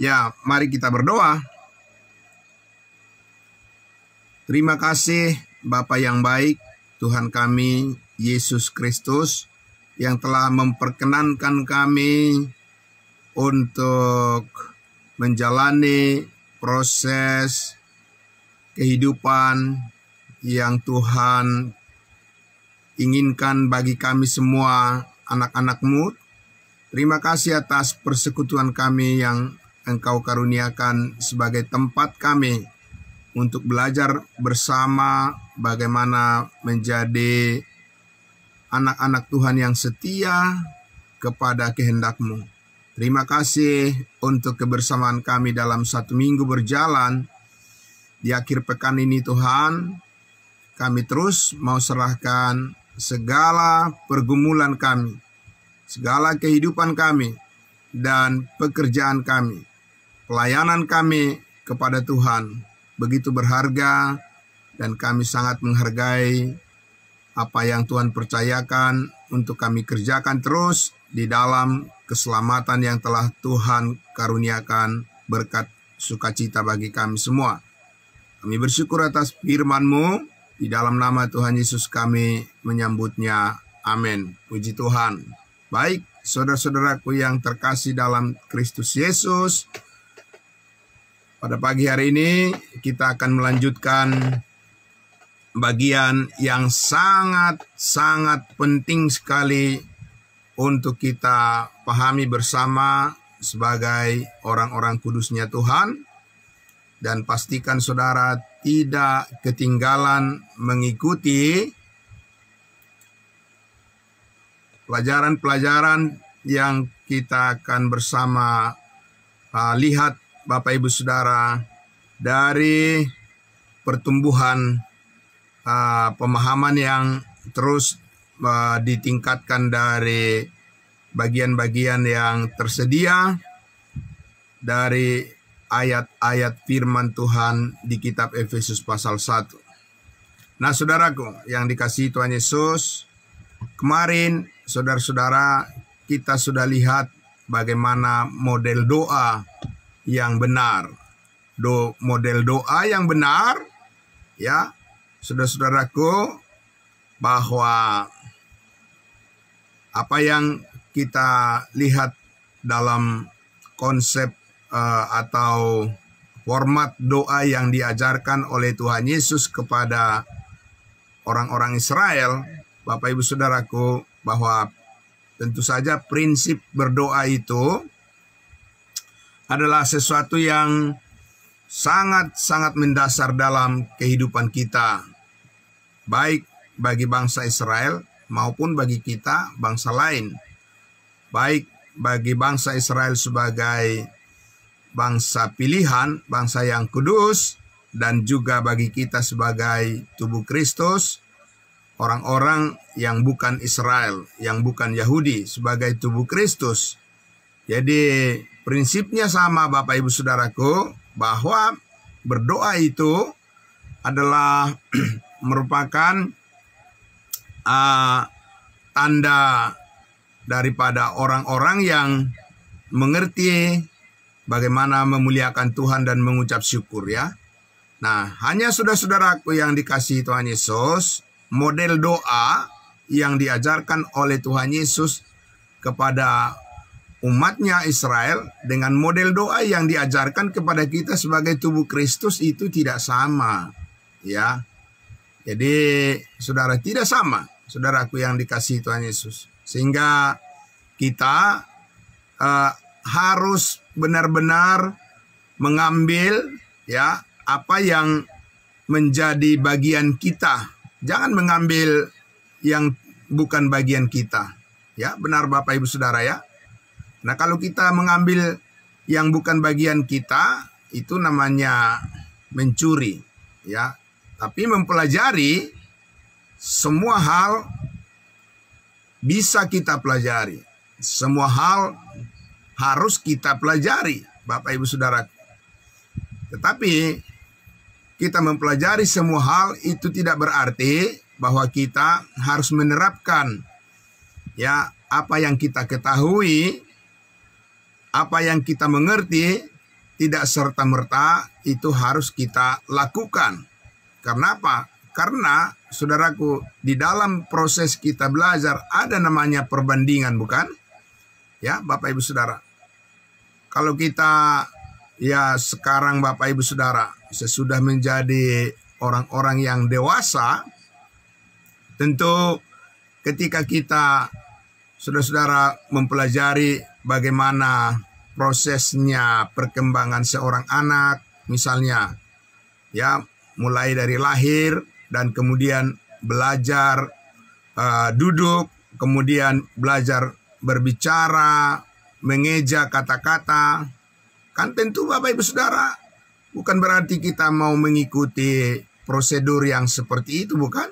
Ya, mari kita berdoa. Terima kasih Bapa yang baik, Tuhan kami Yesus Kristus, yang telah memperkenankan kami untuk menjalani proses kehidupan yang Tuhan inginkan bagi kami semua anak-anak-Mu. Terima kasih atas persekutuan kami yang Engkau karuniakan sebagai tempat kami untuk belajar bersama bagaimana menjadi anak-anak Tuhan yang setia kepada kehendak-Mu. Terima kasih untuk kebersamaan kami dalam satu minggu berjalan. Di akhir pekan ini Tuhan, kami terus mau serahkan segala pergumulan kami, segala kehidupan kami, dan pekerjaan kami, pelayanan kami kepada Tuhan. Begitu berharga, dan kami sangat menghargai apa yang Tuhan percayakan untuk kami kerjakan terus di dalam keselamatan yang telah Tuhan karuniakan berkat sukacita bagi kami semua. Kami bersyukur atas firman-Mu, di dalam nama Tuhan Yesus kami menyambutnya. Amin. Puji Tuhan. Baik, saudara-saudaraku yang terkasih dalam Kristus Yesus, pada pagi hari ini kita akan melanjutkan bagian yang sangat penting sekali untuk kita pahami bersama sebagai orang-orang kudusnya Tuhan. Dan pastikan saudara tidak ketinggalan mengikuti pelajaran-pelajaran yang kita akan bersama lihat Bapak Ibu Saudara dari pertumbuhan pemahaman yang terus ditingkatkan dari bagian-bagian yang tersedia dari ayat-ayat firman Tuhan di kitab Efesus pasal 1. Nah, saudaraku yang dikasihi Tuhan Yesus, kemarin saudara-saudara kita sudah lihat bagaimana model doa yang benar. Model doa yang benar, ya, saudara-saudaraku, bahwa apa yang kita lihat dalam konsep atau format doa yang diajarkan oleh Tuhan Yesus kepada orang-orang Israel, Bapak Ibu Saudaraku, bahwa tentu saja prinsip berdoa itu adalah sesuatu yang sangat mendasar dalam kehidupan kita, baik bagi bangsa Israel maupun bagi kita bangsa lain. Baik bagi bangsa Israel sebagai bangsa pilihan, bangsa yang kudus, dan juga bagi kita sebagai tubuh Kristus, orang-orang yang bukan Israel, yang bukan Yahudi, sebagai tubuh Kristus. Jadi prinsipnya sama Bapak Ibu Saudaraku, bahwa berdoa itu adalah merupakan tanda daripada orang-orang yang mengerti bagaimana memuliakan Tuhan dan mengucap syukur, ya. Nah, hanya saudara-saudaraku yang dikasihi Tuhan Yesus, model doa yang diajarkan oleh Tuhan Yesus kepada umatnya Israel dengan model doa yang diajarkan kepada kita sebagai tubuh Kristus itu tidak sama, ya. Jadi saudara, tidak sama, saudaraku yang dikasihi Tuhan Yesus. Sehingga kita harus benar-benar mengambil, ya, apa yang menjadi bagian kita. Jangan mengambil yang bukan bagian kita. Ya, benar Bapak Ibu Saudara, ya. Nah, kalau kita mengambil yang bukan bagian kita, itu namanya mencuri, ya. Tapi mempelajari semua hal bisa kita pelajari. Semua hal harus kita pelajari, Bapak Ibu Saudara. Tetapi kita mempelajari semua hal itu tidak berarti bahwa kita harus menerapkan, ya, apa yang kita ketahui, apa yang kita mengerti tidak serta-merta itu harus kita lakukan. Karena apa? Karena saudaraku, di dalam proses kita belajar ada namanya perbandingan, bukan? Ya, Bapak Ibu Saudara. Kalau kita ya sekarang Bapak Ibu Saudara sesudah menjadi orang-orang yang dewasa, tentu ketika kita saudara-saudara mempelajari bagaimana prosesnya perkembangan seorang anak, misalnya ya mulai dari lahir dan kemudian belajar duduk, kemudian belajar berbicara, mengeja kata-kata. Kan tentu Bapak Ibu Saudara, bukan berarti kita mau mengikuti prosedur yang seperti itu, bukan?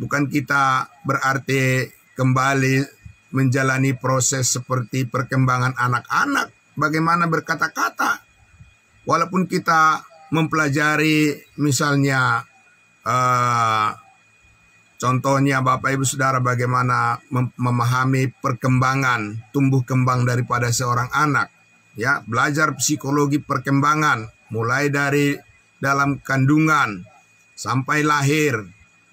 Bukan kita berarti kembali menjalani proses seperti perkembangan anak-anak, bagaimana berkata-kata. Walaupun kita mempelajari misalnya contohnya Bapak Ibu Saudara bagaimana memahami perkembangan tumbuh kembang daripada seorang anak, ya, belajar psikologi perkembangan mulai dari dalam kandungan sampai lahir,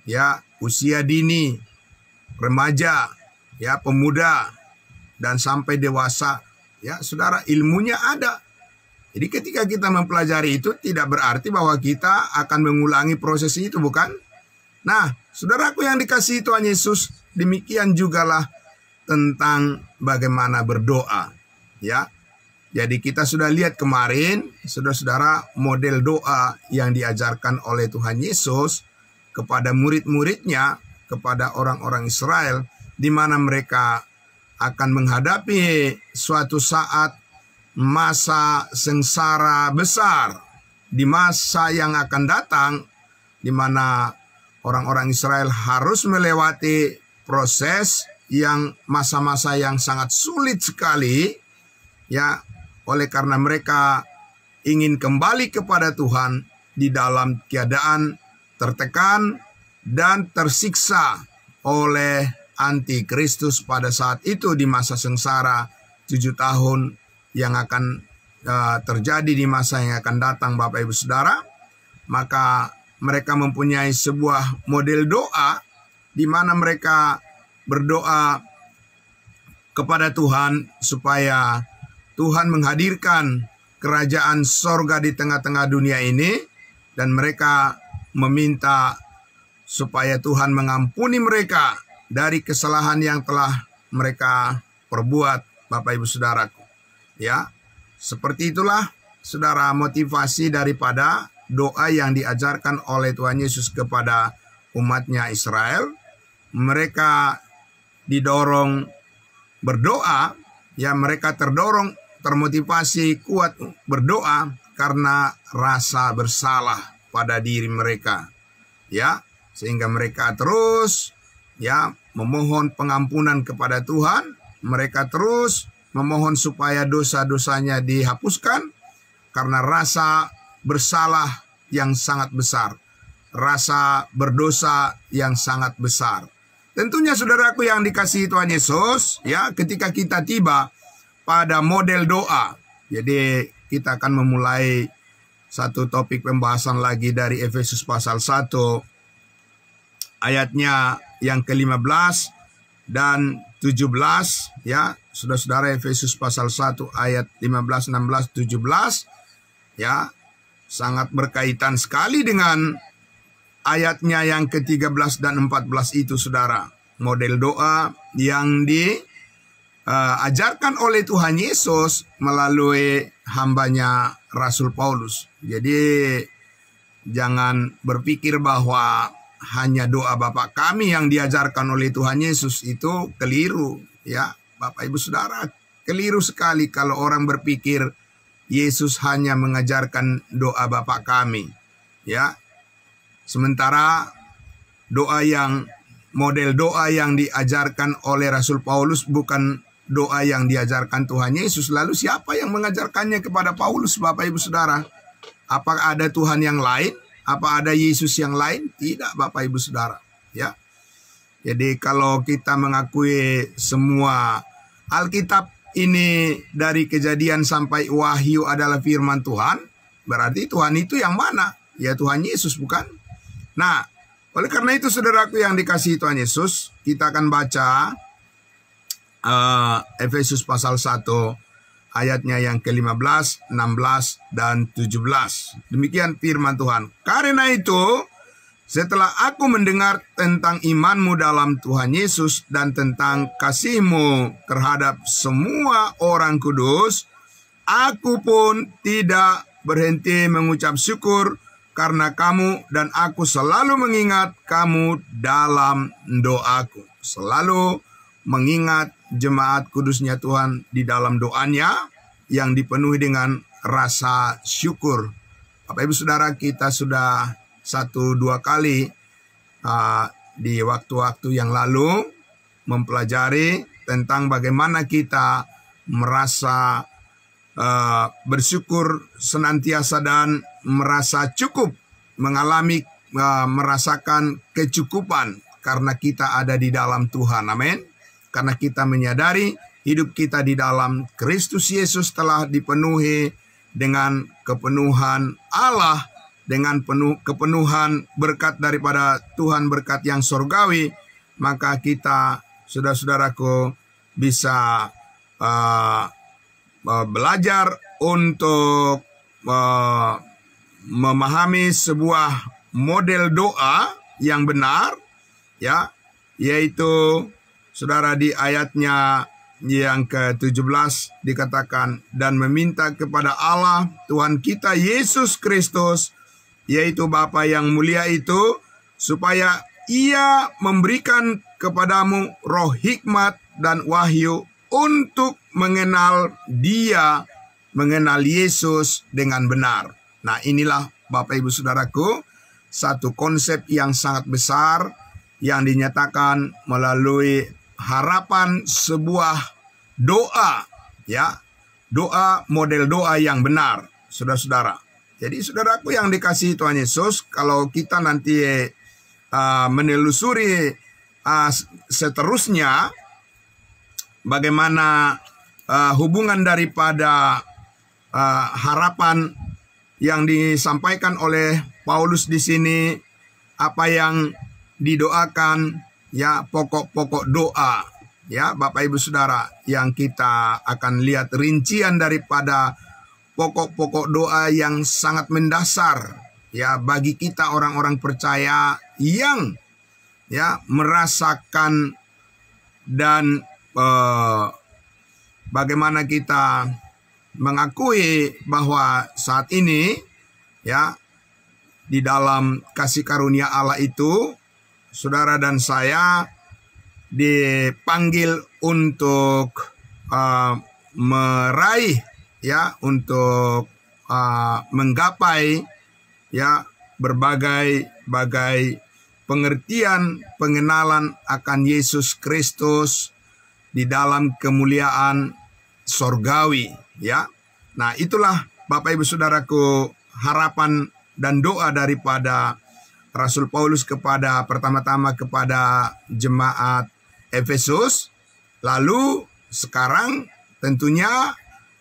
ya, usia dini, remaja, ya, pemuda, dan sampai dewasa. Ya, saudara, ilmunya ada. Jadi ketika kita mempelajari itu tidak berarti bahwa kita akan mengulangi proses itu, bukan? Nah, saudaraku yang dikasihi Tuhan Yesus, demikian jugalah tentang bagaimana berdoa. Ya, jadi kita sudah lihat kemarin, saudara-saudara, model doa yang diajarkan oleh Tuhan Yesus kepada murid-muridnya, kepada orang-orang Israel, di mana mereka akan menghadapi suatu saat masa sengsara besar di masa yang akan datang, di mana orang-orang Israel harus melewati proses yang masa-masa yang sangat sulit sekali, ya, oleh karena mereka ingin kembali kepada Tuhan di dalam keadaan tertekan dan tersiksa oleh Antikristus pada saat itu di masa sengsara 7 tahun yang akan terjadi di masa yang akan datang, Bapak Ibu Saudara. Maka mereka mempunyai sebuah model doa di mana mereka berdoa kepada Tuhan supaya Tuhan menghadirkan kerajaan sorga di tengah-tengah dunia ini, dan mereka meminta supaya Tuhan mengampuni mereka dari kesalahan yang telah mereka perbuat, Bapak Ibu Saudaraku. Ya, seperti itulah saudara motivasi daripada doa yang diajarkan oleh Tuhan Yesus kepada umatnya Israel. Mereka didorong berdoa, ya, mereka termotivasi kuat berdoa karena rasa bersalah pada diri mereka. Ya, sehingga mereka terus, ya, memohon pengampunan kepada Tuhan. Mereka terus memohon supaya dosa-dosanya dihapuskan karena rasa bersalah yang sangat besar, rasa berdosa yang sangat besar. Tentunya saudaraku yang dikasihi Tuhan Yesus, ya, ketika kita tiba pada model doa, jadi kita akan memulai satu topik pembahasan lagi dari Efesus pasal 1 ayatnya yang ke-15 dan 17, ya, saudara-saudara, Efesus pasal 1 ayat 15, 16, 17, ya, sangat berkaitan sekali dengan ayatnya yang ke-13 dan 14 itu, saudara. Model doa yang diajarkan oleh Tuhan Yesus melalui hambanya Rasul Paulus. Jadi jangan berpikir bahwa hanya doa Bapa kami yang diajarkan oleh Tuhan Yesus, itu keliru, ya, Bapak Ibu Saudara. Keliru sekali kalau orang berpikir Yesus hanya mengajarkan doa Bapa kami, ya. Sementara model doa yang diajarkan oleh Rasul Paulus bukan doa yang diajarkan Tuhan Yesus. Lalu siapa yang mengajarkannya kepada Paulus, Bapak Ibu Saudara? Apakah ada Tuhan yang lain? Apa ada Yesus yang lain? Tidak, Bapak Ibu Saudara, ya. Jadi kalau kita mengakui semua Alkitab ini dari Kejadian sampai Wahyu adalah firman Tuhan, berarti Tuhan itu yang mana? Ya Tuhan Yesus, bukan? Nah, oleh karena itu saudaraku yang dikasihi Tuhan Yesus, kita akan baca Efesus pasal 1 ayatnya yang ke-15, 16, dan 17. Demikian firman Tuhan. Karena itu, setelah aku mendengar tentang imanmu dalam Tuhan Yesus dan tentang kasihmu terhadap semua orang kudus, aku pun tidak berhenti mengucap syukur karena kamu, dan aku selalu mengingat kamu dalam doaku. Selalu mengingat jemaat kudusnya Tuhan di dalam doanya yang dipenuhi dengan rasa syukur. Bapak Ibu Saudara, kita sudah 1-2 kali di waktu-waktu yang lalu mempelajari tentang bagaimana kita merasa bersyukur senantiasa dan merasa cukup, merasakan kecukupan karena kita ada di dalam Tuhan. Amin. Karena kita menyadari hidup kita di dalam Kristus Yesus telah dipenuhi dengan kepenuhan Allah, dengan kepenuhan berkat daripada Tuhan, berkat yang surgawi, maka kita, saudara-saudaraku, bisa belajar untuk memahami sebuah model doa yang benar, ya, yaitu saudara di ayatnya yang ke-17 dikatakan, dan meminta kepada Allah Tuhan kita Yesus Kristus, yaitu Bapa yang mulia itu, supaya Ia memberikan kepadamu roh hikmat dan wahyu untuk mengenal Dia, mengenal Yesus dengan benar. Nah, inilah Bapak Ibu Saudaraku, satu konsep yang sangat besar yang dinyatakan melalui harapan sebuah doa, ya, doa, model doa yang benar, saudara-saudara. Jadi saudaraku yang dikasihi Tuhan Yesus, kalau kita nanti menelusuri seterusnya bagaimana hubungan daripada harapan yang disampaikan oleh Paulus di sini, apa yang didoakan, ya, pokok-pokok doa, ya Bapak Ibu Saudara, yang kita akan lihat rincian daripada pokok-pokok doa yang sangat mendasar, ya, bagi kita orang-orang percaya yang, ya, merasakan dan bagaimana kita mengakui bahwa saat ini, ya, di dalam kasih karunia Allah itu, saudara dan saya dipanggil untuk meraih, ya, untuk menggapai, ya, berbagai pengertian, pengenalan akan Yesus Kristus di dalam kemuliaan sorgawi, ya. Nah, itulah Bapak Ibu Saudaraku harapan dan doa daripada Rasul Paulus pertama-tama kepada jemaat Efesus, lalu sekarang tentunya,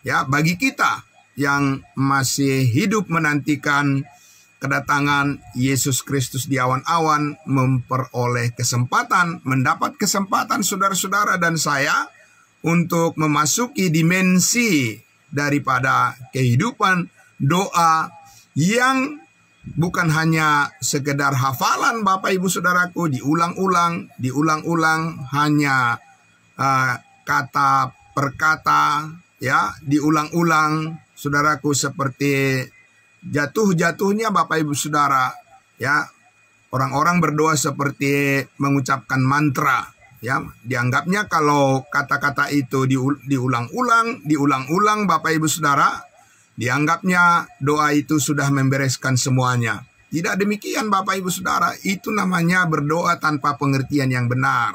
ya, bagi kita yang masih hidup menantikan kedatangan Yesus Kristus di awan-awan, memperoleh kesempatan, mendapat kesempatan saudara-saudara dan saya untuk memasuki dimensi daripada kehidupan doa yang bukan hanya sekedar hafalan Bapak Ibu Saudaraku, diulang-ulang, hanya kata per kata, ya, diulang-ulang, saudaraku, seperti jatuh-jatuhnya Bapak Ibu Saudara, ya, orang-orang berdoa seperti mengucapkan mantra, ya, dianggapnya kalau kata-kata itu diulang-ulang Bapak Ibu Saudara, dianggapnya doa itu sudah membereskan semuanya. Tidak demikian Bapak Ibu Saudara, itu namanya berdoa tanpa pengertian yang benar.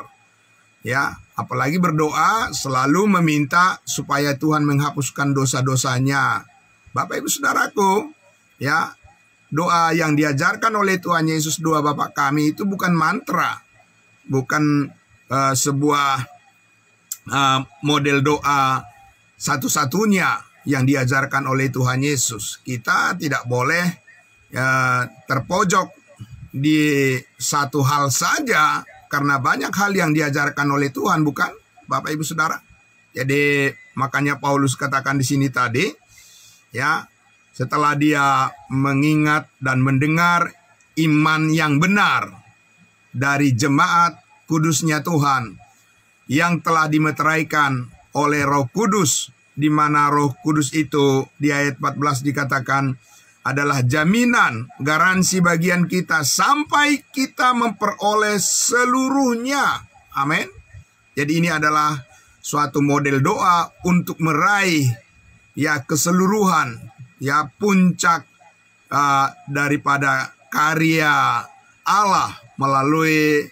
Ya, apalagi berdoa selalu meminta supaya Tuhan menghapuskan dosa-dosanya. Bapak Ibu Saudaraku, ya, doa yang diajarkan oleh Tuhan Yesus, doa Bapa kami, itu bukan mantra, bukan sebuah model doa satu-satunya yang diajarkan oleh Tuhan Yesus. Kita tidak boleh terpojok di satu hal saja, karena banyak hal yang diajarkan oleh Tuhan, bukan, Bapak Ibu Saudara? Jadi makanya Paulus katakan di sini tadi, ya, setelah dia mengingat dan mendengar iman yang benar dari jemaat kudusnya Tuhan yang telah dimeteraikan oleh Roh Kudus, di mana Roh Kudus itu di ayat 14 dikatakan adalah jaminan, garansi bagian kita sampai kita memperoleh seluruhnya. Amin. Jadi ini adalah suatu model doa untuk meraih ya keseluruhan, ya puncak daripada karya Allah melalui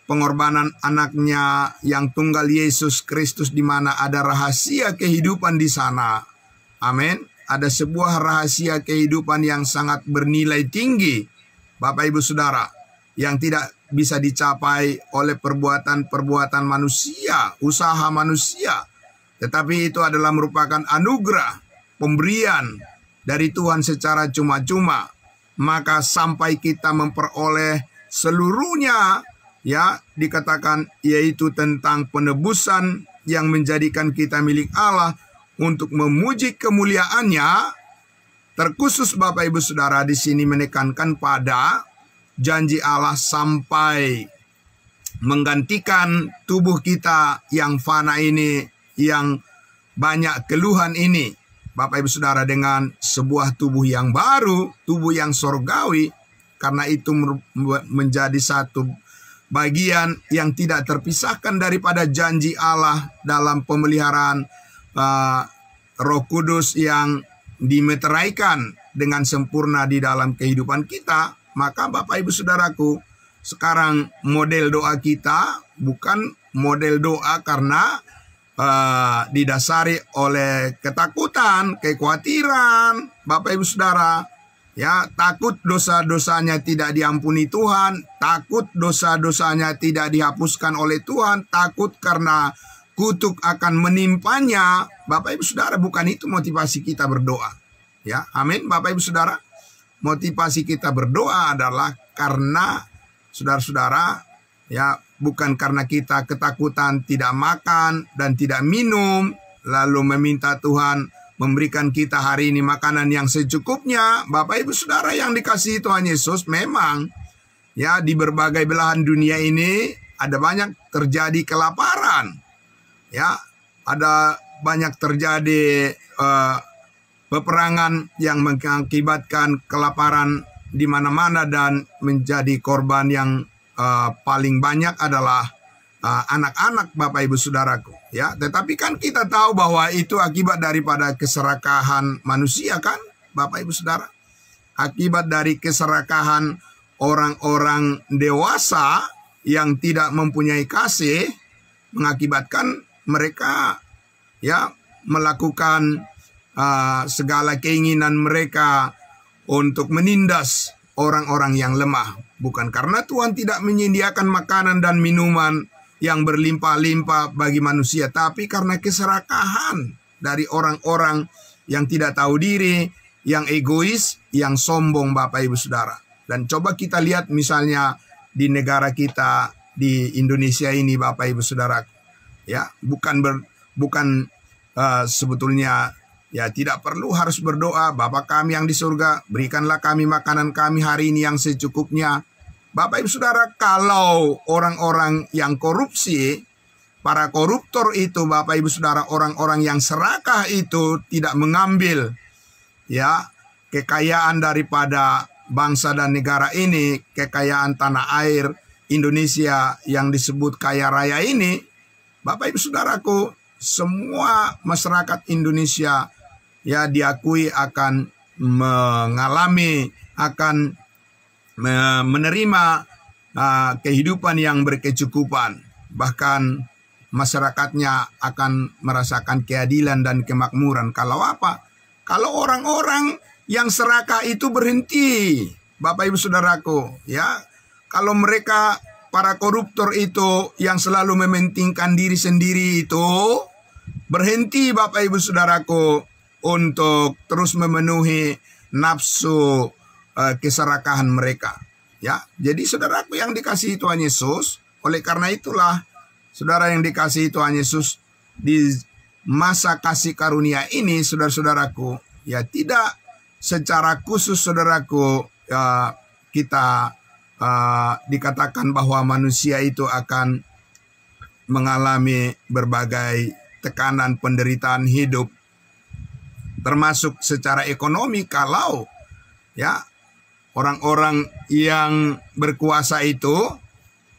pengorbanan anaknya yang tunggal Yesus Kristus, di mana ada rahasia kehidupan di sana. Amin. Ada sebuah rahasia kehidupan yang sangat bernilai tinggi, Bapak Ibu Saudara, yang tidak bisa dicapai oleh perbuatan-perbuatan manusia, usaha manusia. Tetapi itu adalah merupakan anugerah, pemberian dari Tuhan secara cuma-cuma. Maka sampai kita memperoleh seluruhnya, ya, dikatakan yaitu tentang penebusan yang menjadikan kita milik Allah untuk memuji kemuliaannya. Terkhusus Bapak Ibu Saudara di sini menekankan pada janji Allah sampai menggantikan tubuh kita yang fana ini, yang banyak keluhan ini, Bapak Ibu Saudara, dengan sebuah tubuh yang baru, tubuh yang sorgawi. Karena itu menjadi satu bagian yang tidak terpisahkan daripada janji Allah dalam pemeliharaan Roh Kudus yang dimeteraikan dengan sempurna di dalam kehidupan kita. Maka Bapak Ibu Saudaraku, sekarang model doa kita bukan model doa karena didasari oleh ketakutan, kekhawatiran, Bapak Ibu Saudara. Ya, takut dosa-dosanya tidak diampuni Tuhan, takut dosa-dosanya tidak dihapuskan oleh Tuhan, takut karena kutuk akan menimpanya. Bapak Ibu Saudara, bukan itu motivasi kita berdoa. Ya, amin Bapak Ibu Saudara. Motivasi kita berdoa adalah karena saudara-saudara, ya, bukan karena kita ketakutan tidak makan dan tidak minum, lalu meminta Tuhan memberikan kita hari ini makanan yang secukupnya. Bapak Ibu Saudara yang dikasihi Tuhan Yesus, memang ya di berbagai belahan dunia ini ada banyak terjadi kelaparan. Ya, ada banyak terjadi peperangan yang mengakibatkan kelaparan di mana-mana, dan menjadi korban yang paling banyak adalah anak-anak, Bapak Ibu Saudaraku. Ya, tetapi kan kita tahu bahwa itu akibat daripada keserakahan manusia, kan, Bapak Ibu Saudara. Akibat dari keserakahan orang-orang dewasa yang tidak mempunyai kasih, mengakibatkan mereka ya melakukan segala keinginan mereka untuk menindas orang-orang yang lemah. Bukan karena Tuhan tidak menyediakan makanan dan minuman yang berlimpah-limpah bagi manusia, tapi karena keserakahan dari orang-orang yang tidak tahu diri, yang egois, yang sombong, Bapak Ibu Saudara. Dan coba kita lihat misalnya di negara kita, di Indonesia ini, Bapak Ibu Saudara. Ya, bukan sebetulnya ya tidak perlu harus berdoa, Bapa kami yang di surga, berikanlah kami makanan kami hari ini yang secukupnya. Bapak Ibu Saudara, kalau orang-orang yang korupsi, para koruptor itu, Bapak Ibu Saudara, orang-orang yang serakah itu tidak mengambil ya kekayaan daripada bangsa dan negara ini, kekayaan tanah air Indonesia yang disebut kaya raya ini, Bapak Ibu Saudaraku, semua masyarakat Indonesia ya diakui akan mengalami, akan menerima kehidupan yang berkecukupan. Bahkan masyarakatnya akan merasakan keadilan dan kemakmuran. Kalau apa? Kalau orang-orang yang serakah itu berhenti, Bapak Ibu Saudaraku, ya. Kalau mereka, para koruptor itu yang selalu mementingkan diri sendiri itu, berhenti Bapak Ibu Saudaraku untuk terus memenuhi nafsu keserakahan mereka. Ya, jadi saudaraku yang dikasihi Tuhan Yesus, oleh karena itulah saudara yang dikasihi Tuhan Yesus, di masa kasih karunia ini saudara-saudaraku, ya tidak secara khusus saudaraku kita dikatakan bahwa manusia itu akan mengalami berbagai tekanan penderitaan hidup, termasuk secara ekonomi, kalau ya orang-orang yang berkuasa itu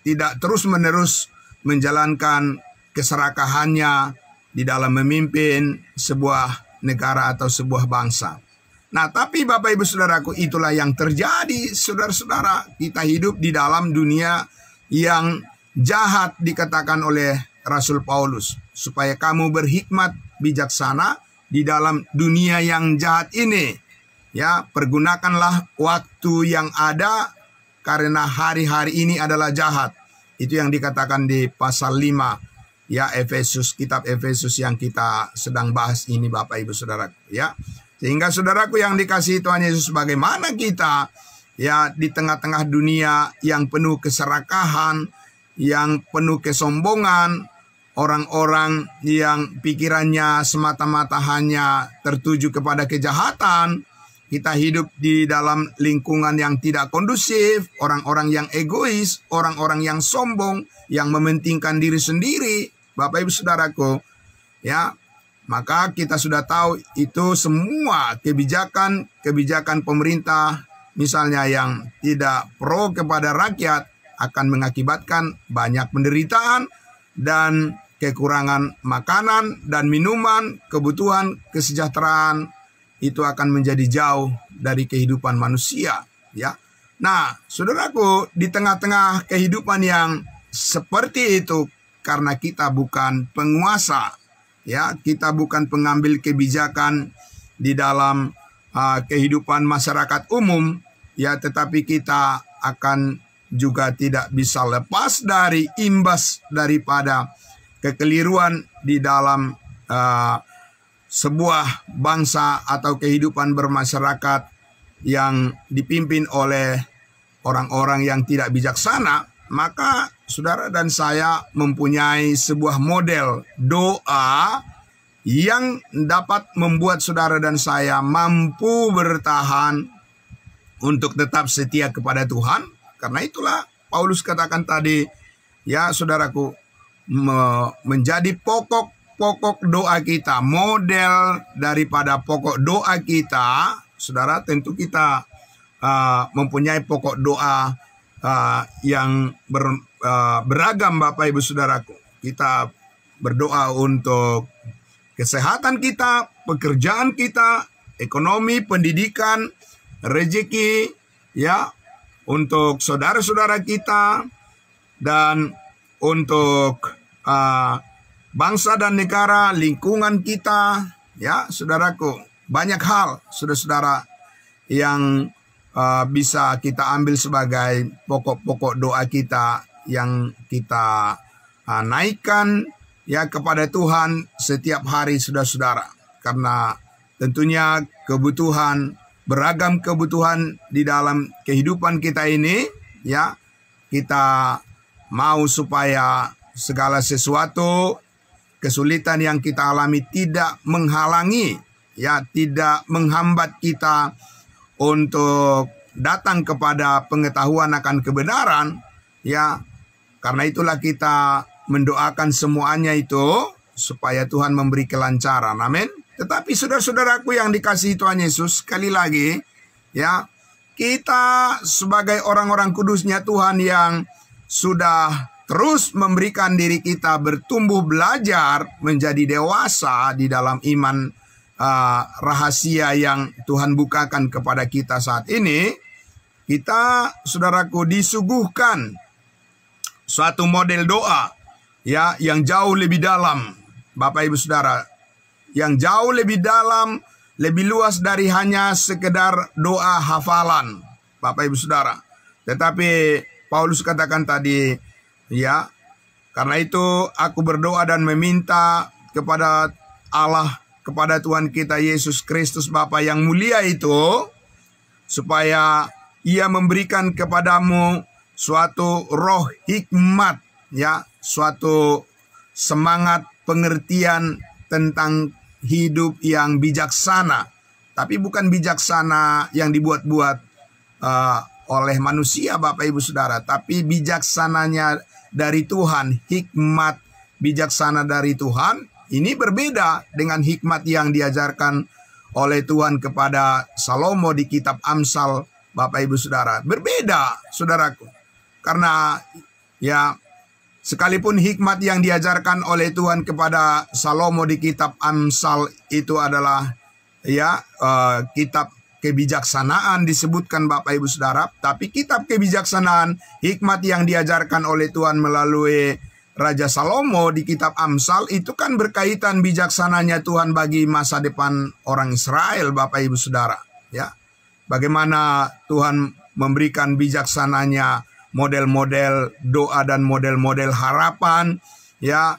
tidak terus-menerus menjalankan keserakahannya di dalam memimpin sebuah negara atau sebuah bangsa. Nah, tapi Bapak Ibu Saudaraku, itulah yang terjadi saudara-saudara. Kita hidup di dalam dunia yang jahat, dikatakan oleh Rasul Paulus, supaya kamu berhikmat bijaksana di dalam dunia yang jahat ini. Ya, pergunakanlah waktu yang ada karena hari-hari ini adalah jahat. Itu yang dikatakan di pasal 5 ya Efesus, kitab Efesus yang kita sedang bahas ini Bapak Ibu Saudaraku ya. Sehingga saudaraku yang dikasihi Tuhan Yesus, bagaimana kita ya di tengah-tengah dunia yang penuh keserakahan, yang penuh kesombongan, orang-orang yang pikirannya semata-mata hanya tertuju kepada kejahatan. Kita hidup di dalam lingkungan yang tidak kondusif, orang-orang yang egois, orang-orang yang sombong, yang mementingkan diri sendiri, Bapak Ibu Saudaraku, ya. Maka kita sudah tahu itu semua kebijakan pemerintah, misalnya yang tidak pro kepada rakyat, akan mengakibatkan banyak penderitaan dan kekurangan makanan dan minuman, kebutuhan kesejahteraan itu akan menjadi jauh dari kehidupan manusia, ya. Nah, saudaraku, di tengah-tengah kehidupan yang seperti itu, karena kita bukan penguasa, ya, kita bukan pengambil kebijakan di dalam kehidupan masyarakat umum, ya, tetapi kita akan juga tidak bisa lepas dari imbas daripada kekeliruan di dalam sebuah bangsa atau kehidupan bermasyarakat yang dipimpin oleh orang-orang yang tidak bijaksana. Maka saudara dan saya mempunyai sebuah model doa yang dapat membuat saudara dan saya mampu bertahan untuk tetap setia kepada Tuhan. Karena itulah Paulus katakan tadi, ya saudaraku, menjadi pokok doa kita, model daripada pokok doa kita, saudara, tentu kita mempunyai pokok doa yang beragam Bapak Ibu Saudaraku. Kita berdoa untuk kesehatan kita, pekerjaan kita, ekonomi, pendidikan, rezeki, ya, untuk saudara-saudara kita, dan untuk bangsa dan negara, lingkungan kita, ya saudaraku. Banyak hal, saudara-saudara, yang bisa kita ambil sebagai pokok-pokok doa kita yang kita naikkan ya kepada Tuhan setiap hari, saudara-saudara. Karena tentunya kebutuhan, beragam kebutuhan di dalam kehidupan kita ini, ya, kita mau supaya segala sesuatu kesulitan yang kita alami tidak menghalangi, ya, tidak menghambat kita untuk datang kepada pengetahuan akan kebenaran, ya. Karena itulah kita mendoakan semuanya itu supaya Tuhan memberi kelancaran. Amin. Tetapi saudara-saudaraku yang dikasihi Tuhan Yesus, sekali lagi, ya, kita sebagai orang-orang kudusnya Tuhan yang sudah terus memberikan diri kita bertumbuh belajar menjadi dewasa di dalam iman rahasia yang Tuhan bukakan kepada kita saat ini, kita, saudaraku, disuguhkan suatu model doa, ya, yang jauh lebih dalam, Bapak Ibu Saudara, yang jauh lebih dalam, lebih luas dari hanya sekedar doa hafalan, Bapak Ibu Saudara. Tetapi Paulus katakan tadi, ya, karena itu aku berdoa dan meminta kepada Allah, kepada Tuhan kita Yesus Kristus Bapa yang mulia itu, supaya Ia memberikan kepadamu suatu roh hikmat, ya, suatu semangat pengertian tentang hidup yang bijaksana. Tapi bukan bijaksana yang dibuat-buat oleh manusia, Bapak Ibu Saudara, tapi bijaksananya dari Tuhan, hikmat bijaksana dari Tuhan. Ini berbeda dengan hikmat yang diajarkan oleh Tuhan kepada Salomo di kitab Amsal, Bapak Ibu Saudara. Berbeda, saudaraku. Karena ya, sekalipun hikmat yang diajarkan oleh Tuhan kepada Salomo di kitab Amsal itu adalah kitab kebijaksanaan disebutkan, Bapak Ibu Saudara, tapi kitab kebijaksanaan, hikmat yang diajarkan oleh Tuhan melalui Raja Salomo di kitab Amsal itu kan berkaitan bijaksananya Tuhan bagi masa depan orang Israel, Bapak Ibu Saudara, ya. Bagaimana Tuhan memberikan bijaksananya model-model doa dan model-model harapan, ya,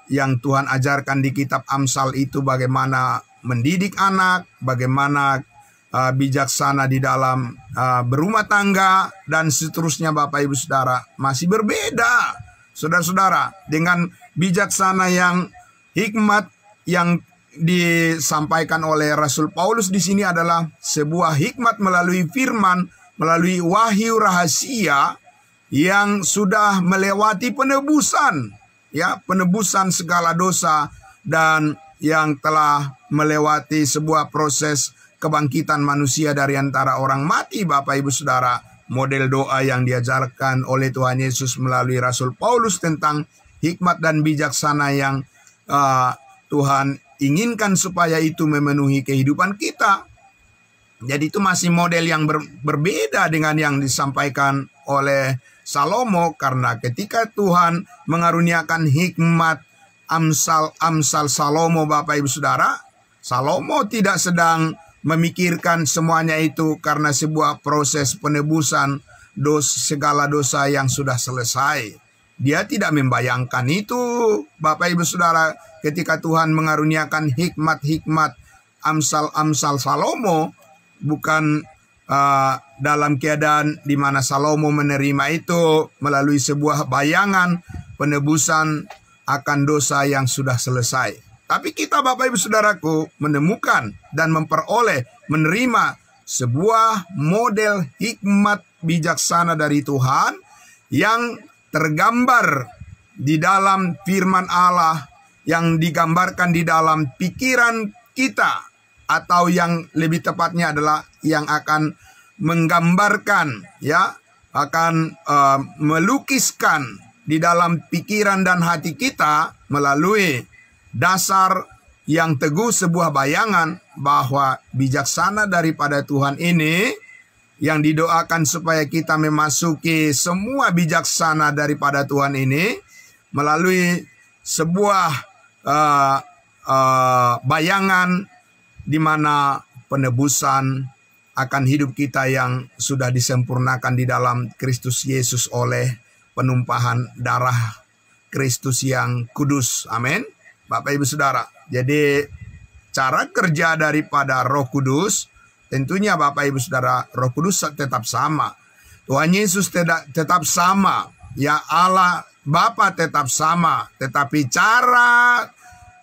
yang Tuhan ajarkan di kitab Amsal itu, bagaimana mendidik anak, bagaimana bijaksana di dalam berumah tangga, dan seterusnya, Bapak Ibu Saudara. Masih berbeda, saudara-saudara, dengan bijaksana yang hikmat yang disampaikan oleh Rasul Paulus di sini adalah sebuah hikmat melalui firman, melalui wahyu rahasia yang sudah melewati penebusan, ya, penebusan segala dosa, dan yang telah melewati sebuah proses kebangkitan manusia dari antara orang mati, Bapak Ibu Saudara. Model doa yang diajarkan oleh Tuhan Yesus melalui Rasul Paulus tentang hikmat dan bijaksana yang Tuhan inginkan supaya itu memenuhi kehidupan kita. Jadi itu masih model yang berbeda dengan yang disampaikan oleh Salomo, karena ketika Tuhan mengaruniakan hikmat Amsal Salomo, Bapak Ibu Saudara, Salomo tidak sedang memikirkan semuanya itu karena sebuah proses penebusan segala dosa yang sudah selesai. Dia tidak membayangkan itu, Bapak Ibu Saudara, ketika Tuhan mengaruniakan hikmat-hikmat Amsal Salomo, bukan dalam keadaan di mana Salomo menerima itu melalui sebuah bayangan penebusan akan dosa yang sudah selesai. Tapi kita, Bapak Ibu Saudaraku, menemukan dan menerima sebuah model hikmat bijaksana dari Tuhan yang tergambar di dalam firman Allah, yang digambarkan di dalam pikiran kita, atau yang lebih tepatnya adalah yang akan menggambarkan, ya, akan melukiskan di dalam pikiran dan hati kita melalui dasar yang teguh sebuah bayangan bahwa bijaksana daripada Tuhan ini, yang didoakan supaya kita memasuki semua bijaksana daripada Tuhan ini melalui sebuah bayangan di mana penebusan akan hidup kita yang sudah disempurnakan di dalam Kristus Yesus oleh penumpahan darah Kristus yang kudus. Amin, Bapak Ibu Saudara. Jadi cara kerja daripada Roh Kudus, tentunya Bapak Ibu Saudara, Roh Kudus tetap sama. Tuhan Yesus tetap sama. Ya, Allah Bapa tetap sama. Tetapi cara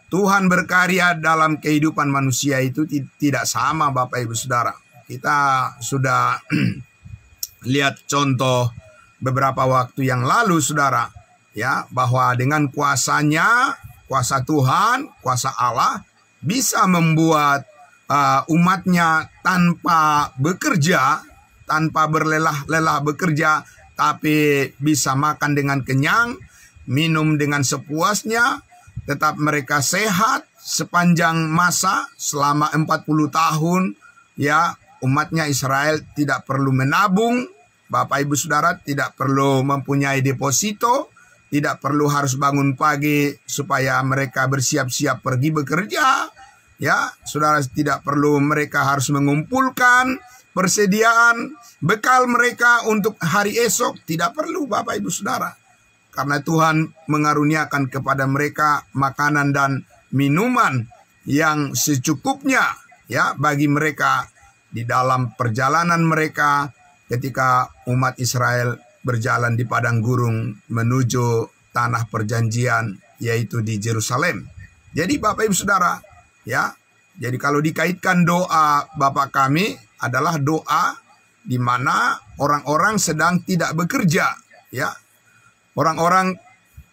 Tuhan berkarya dalam kehidupan manusia itu tidak sama, Bapak Ibu Saudara. Kita sudah lihat contoh beberapa waktu yang lalu, saudara, ya, bahwa dengan kuasanya, kuasa Tuhan, kuasa Allah bisa membuat umatnya tanpa bekerja, tanpa berlelah-lelah bekerja, tapi bisa makan dengan kenyang, minum dengan sepuasnya, tetap mereka sehat sepanjang masa selama 40 tahun, ya. Umatnya Israel tidak perlu menabung, Bapak Ibu Saudara, tidak perlu mempunyai deposito, tidak perlu harus bangun pagi supaya mereka bersiap-siap pergi bekerja, ya. Saudara, tidak perlu mereka harus mengumpulkan persediaan bekal mereka untuk hari esok, tidak perlu, Bapak Ibu Saudara. karena Tuhan mengaruniakan kepada mereka makanan dan minuman yang secukupnya ya bagi mereka di dalam perjalanan mereka ketika umat Israel berjalan di padang gurun menuju tanah perjanjian, yaitu di Yerusalem. Jadi Bapak Ibu Saudara, ya, jadi kalau dikaitkan doa Bapa kami adalah doa di mana orang-orang sedang tidak bekerja, ya. Orang-orang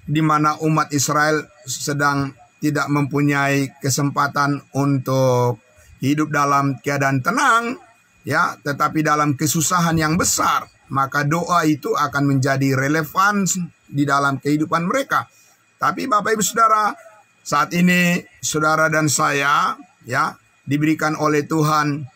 di mana umat Israel sedang tidak mempunyai kesempatan untuk hidup dalam keadaan tenang, ya, tetapi dalam kesusahan yang besar, maka doa itu akan menjadi relevan di dalam kehidupan mereka. Tapi Bapak Ibu Saudara, saat ini saudara dan saya ya diberikan oleh Tuhan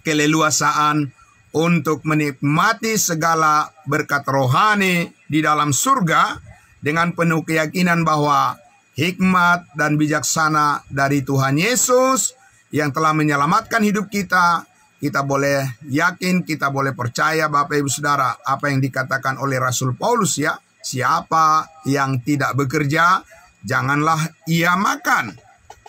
keleluasaan untuk menikmati segala berkat rohani di dalam surga dengan penuh keyakinan bahwa hikmat dan bijaksana dari Tuhan Yesus yang telah menyelamatkan hidup kita. Kita boleh yakin, kita boleh percaya Bapak Ibu Saudara apa yang dikatakan oleh Rasul Paulus ya. Siapa yang tidak bekerja, janganlah ia makan.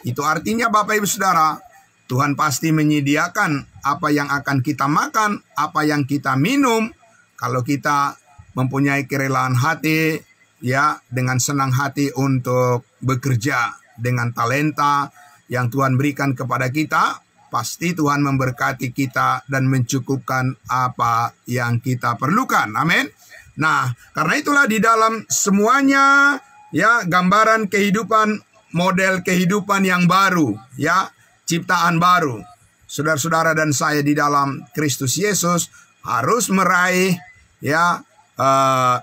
Itu artinya Bapak Ibu Saudara, Tuhan pasti menyediakan apa yang akan kita makan, apa yang kita minum. Kalau kita mempunyai kerelaan hati, ya dengan senang hati untuk bekerja dengan talenta yang Tuhan berikan kepada kita, pasti Tuhan memberkati kita dan mencukupkan apa yang kita perlukan. Amin. Nah, karena itulah di dalam semuanya ya gambaran kehidupan, model kehidupan yang baru, ya, ciptaan baru. Saudara-saudara dan saya di dalam Kristus Yesus harus meraih ya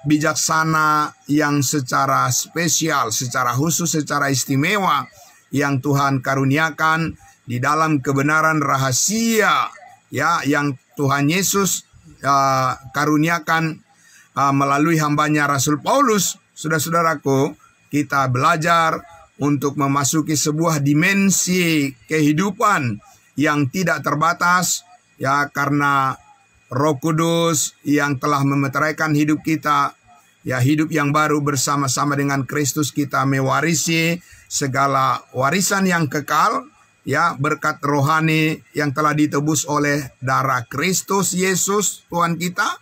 bijaksana yang secara spesial, secara khusus, secara istimewa yang Tuhan karuniakan di dalam kebenaran rahasia ya yang Tuhan Yesus karuniakan melalui hambanya Rasul Paulus. Saudara-saudaraku, kita belajar untuk memasuki sebuah dimensi kehidupan yang tidak terbatas ya karena Roh Kudus yang telah memeteraikan hidup kita, ya hidup yang baru bersama-sama dengan Kristus kita mewarisi segala warisan yang kekal, ya berkat rohani yang telah ditebus oleh darah Kristus Yesus Tuhan kita.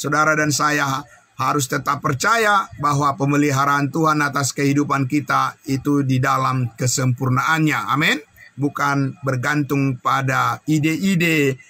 Saudara dan saya harus tetap percaya bahwa pemeliharaan Tuhan atas kehidupan kita itu di dalam kesempurnaannya. Amin. Bukan bergantung pada ide-ide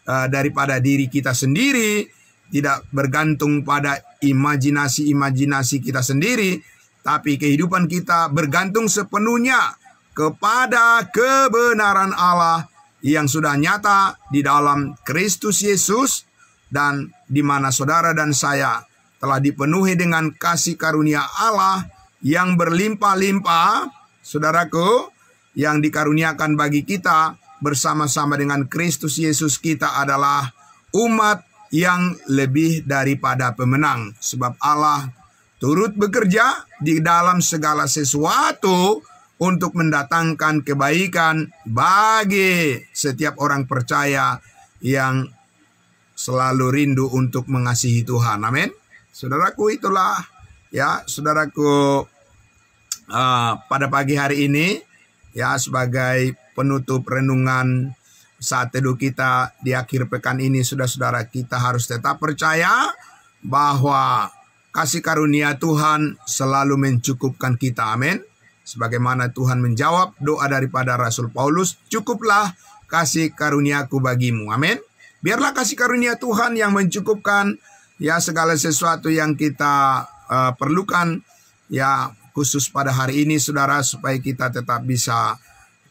daripada diri kita sendiri, tidak bergantung pada imajinasi-imajinasi kita sendiri, tapi kehidupan kita bergantung sepenuhnya kepada kebenaran Allah yang sudah nyata di dalam Kristus Yesus, dan di mana saudara dan saya telah dipenuhi dengan kasih karunia Allah yang berlimpah-limpah, saudaraku, yang dikaruniakan bagi kita bersama-sama dengan Kristus Yesus. Kita adalah umat yang lebih daripada pemenang, sebab Allah turut bekerja di dalam segala sesuatu untuk mendatangkan kebaikan bagi setiap orang percaya yang selalu rindu untuk mengasihi Tuhan. Amin. Saudaraku, itulah ya saudaraku pada pagi hari ini ya sebagai penutup renungan saat teduh kita di akhir pekan ini, saudara-saudara, kita harus tetap percaya bahwa kasih karunia Tuhan selalu mencukupkan kita. Amin. Sebagaimana Tuhan menjawab doa daripada Rasul Paulus, cukuplah kasih karuniaku bagimu. Amin. Biarlah kasih karunia Tuhan yang mencukupkan ya segala sesuatu yang kita perlukan ya khusus pada hari ini, saudara, supaya kita tetap bisa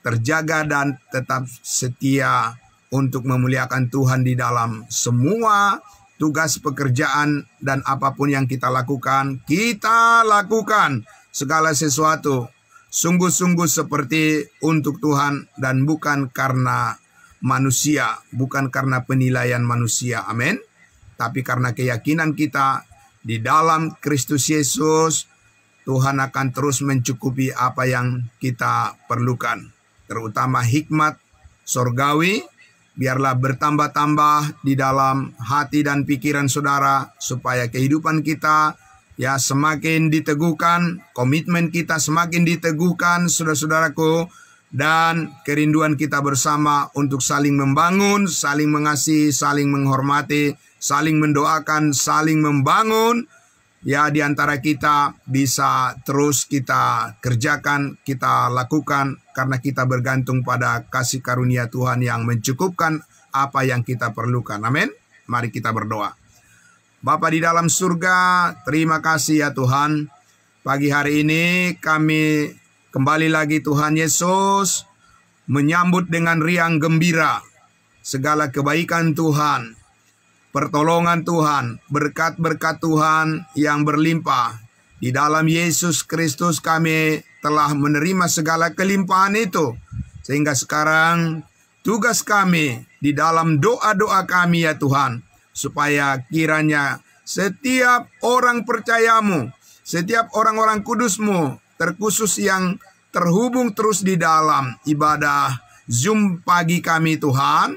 terjaga dan tetap setia untuk memuliakan Tuhan di dalam semua tugas pekerjaan dan apapun yang kita lakukan segala sesuatu sungguh-sungguh seperti untuk Tuhan dan bukan karena manusia, bukan karena penilaian manusia. Amin. Tapi karena keyakinan kita di dalam Kristus Yesus, Tuhan akan terus mencukupi apa yang kita perlukan. Terutama hikmat sorgawi, biarlah bertambah-tambah di dalam hati dan pikiran saudara, supaya kehidupan kita ya semakin diteguhkan, komitmen kita semakin diteguhkan, saudara-saudaraku, dan kerinduan kita bersama untuk saling membangun, saling mengasihi, saling menghormati, saling mendoakan, saling membangun, ya di antara kita bisa terus kita kerjakan, kita lakukan, karena kita bergantung pada kasih karunia Tuhan yang mencukupkan apa yang kita perlukan. Amin. Mari kita berdoa. Bapa di dalam surga, terima kasih ya Tuhan. Pagi hari ini kami kembali lagi Tuhan Yesus menyambut dengan riang gembira segala kebaikan Tuhan, pertolongan Tuhan, berkat-berkat Tuhan yang berlimpah. Di dalam Yesus Kristus kami telah menerima segala kelimpahan itu. Sehingga sekarang tugas kami di dalam doa-doa kami ya Tuhan, supaya kiranya setiap orang percayamu, setiap orang-orang kudusmu, terkhusus yang terhubung terus di dalam ibadah Zoom pagi kami Tuhan,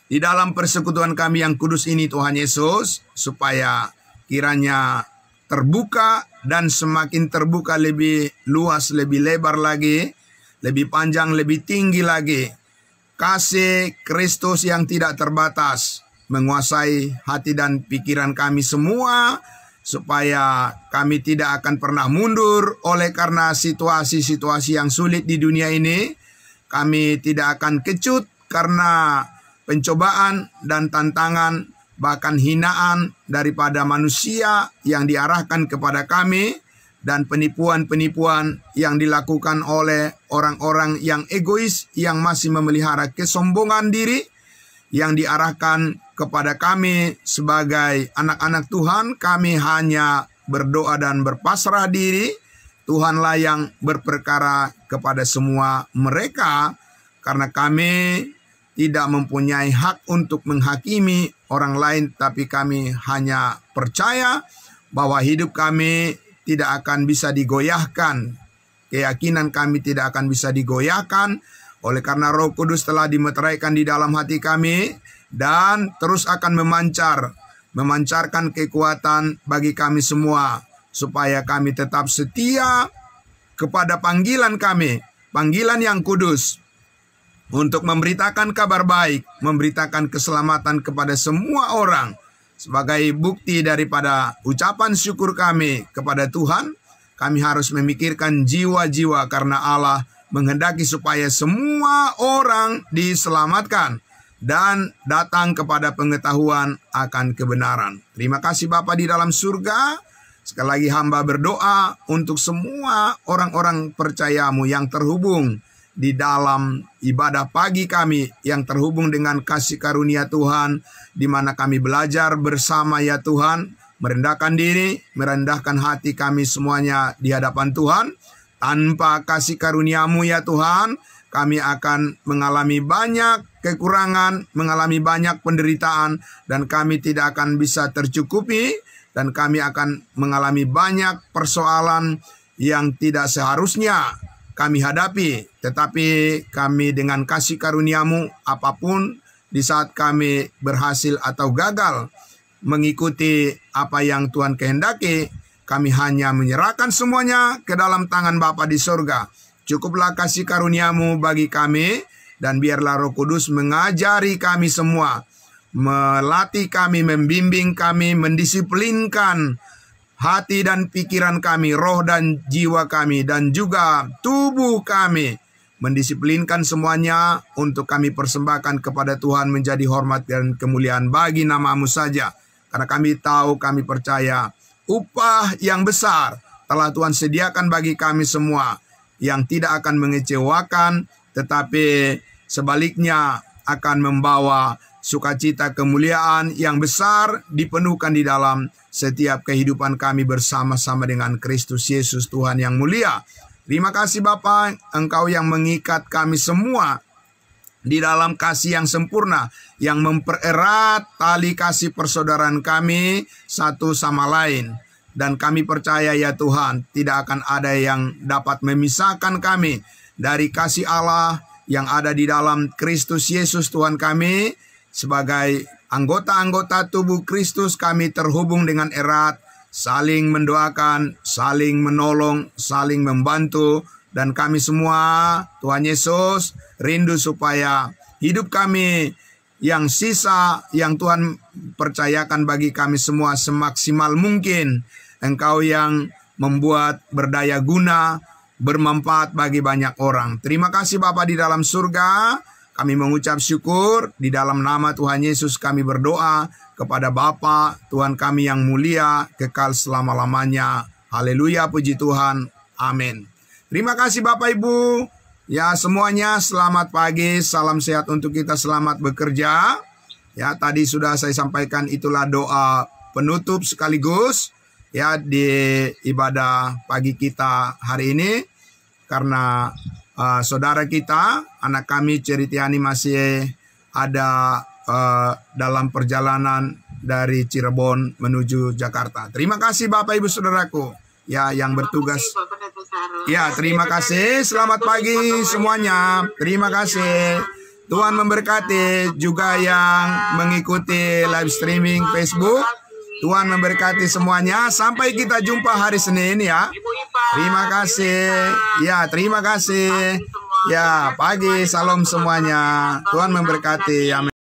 di dalam persekutuan kami yang kudus ini Tuhan Yesus, supaya kiranya terbuka dan semakin terbuka lebih luas, lebih lebar lagi, lebih panjang, lebih tinggi lagi. Kasih Kristus yang tidak terbatas menguasai hati dan pikiran kami semua, supaya kami tidak akan pernah mundur oleh karena situasi-situasi yang sulit di dunia ini. Kami tidak akan kecut karena pencobaan dan tantangan, bahkan hinaan daripada manusia yang diarahkan kepada kami, dan penipuan-penipuan yang dilakukan oleh orang-orang yang egois, yang masih memelihara kesombongan diri, yang diarahkan kepada kami sebagai anak-anak Tuhan. Kami hanya berdoa dan berpasrah diri. Tuhanlah yang berperkara kepada semua mereka, karena kami tidak mempunyai hak untuk menghakimi orang lain, tapi kami hanya percaya bahwa hidup kami tidak akan bisa digoyahkan. Keyakinan kami tidak akan bisa digoyahkan, oleh karena Roh Kudus telah dimeteraikan di dalam hati kami, dan terus akan memancarkan kekuatan bagi kami semua, supaya kami tetap setia kepada panggilan kami, panggilan yang kudus, untuk memberitakan kabar baik, memberitakan keselamatan kepada semua orang. Sebagai bukti daripada ucapan syukur kami kepada Tuhan, kami harus memikirkan jiwa-jiwa, karena Allah menghendaki supaya semua orang diselamatkan dan datang kepada pengetahuan akan kebenaran. Terima kasih Bapa di dalam surga. Sekali lagi hamba berdoa untuk semua orang-orang percayamu yang terhubung di dalam ibadah pagi kami, yang terhubung dengan kasih karunia Tuhan, di mana kami belajar bersama ya Tuhan, merendahkan diri, merendahkan hati kami semuanya di hadapan Tuhan. Tanpa kasih karunia-Mu ya Tuhan, kami akan mengalami banyak kekurangan, mengalami banyak penderitaan, dan kami tidak akan bisa tercukupi, dan kami akan mengalami banyak persoalan yang tidak seharusnya kami hadapi. Tetapi kami dengan kasih karunia-Mu, apapun di saat kami berhasil atau gagal mengikuti apa yang Tuhan kehendaki, kami hanya menyerahkan semuanya ke dalam tangan Bapa di surga. Cukuplah kasih karunia-Mu bagi kami, dan biarlah Roh Kudus mengajari kami semua, melatih kami, membimbing kami, mendisiplinkan hati dan pikiran kami, roh dan jiwa kami, dan juga tubuh kami. Mendisiplinkan semuanya untuk kami persembahkan kepada Tuhan, menjadi hormat dan kemuliaan bagi nama-Mu saja. Karena kami tahu, kami percaya, upah yang besar telah Tuhan sediakan bagi kami semua, yang tidak akan mengecewakan, tetapi sebaliknya akan membawa sukacita, kemuliaan yang besar dipenuhkan di dalam setiap kehidupan kami bersama-sama dengan Kristus Yesus Tuhan yang mulia. Terima kasih Bapa, Engkau yang mengikat kami semua di dalam kasih yang sempurna, yang mempererat tali kasih persaudaraan kami satu sama lain. Dan kami percaya ya Tuhan, tidak akan ada yang dapat memisahkan kami dari kasih Allah yang ada di dalam Kristus Yesus Tuhan kami. Sebagai anggota-anggota tubuh Kristus, kami terhubung dengan erat saling mendoakan, saling menolong, saling membantu. Dan kami semua, Tuhan Yesus, rindu supaya hidup kami yang sisa, yang Tuhan percayakan bagi kami semua semaksimal mungkin. Engkau yang membuat berdaya guna, bermanfaat bagi banyak orang. Terima kasih Bapa di dalam surga. Kami mengucap syukur di dalam nama Tuhan Yesus kami berdoa kepada Bapa, Tuhan kami yang mulia, kekal selama-lamanya. Haleluya, puji Tuhan. Amin. Terima kasih Bapak Ibu. Ya semuanya selamat pagi, salam sehat untuk kita, selamat bekerja. Ya tadi sudah saya sampaikan itulah doa penutup sekaligus ya di ibadah pagi kita hari ini. Karena saudara kita, anak kami Ceritiani masih ada dalam perjalanan dari Cirebon menuju Jakarta. Terima kasih Bapak Ibu Saudaraku ya yang bertugas. Ya, terima kasih. Selamat pagi semuanya. Terima kasih. Tuhan memberkati juga yang mengikuti live streaming Facebook. Tuhan memberkati semuanya. Sampai kita jumpa hari Senin ya. Terima kasih. Ya, terima kasih. Ya, pagi. Salam semuanya. Tuhan memberkati. Amin.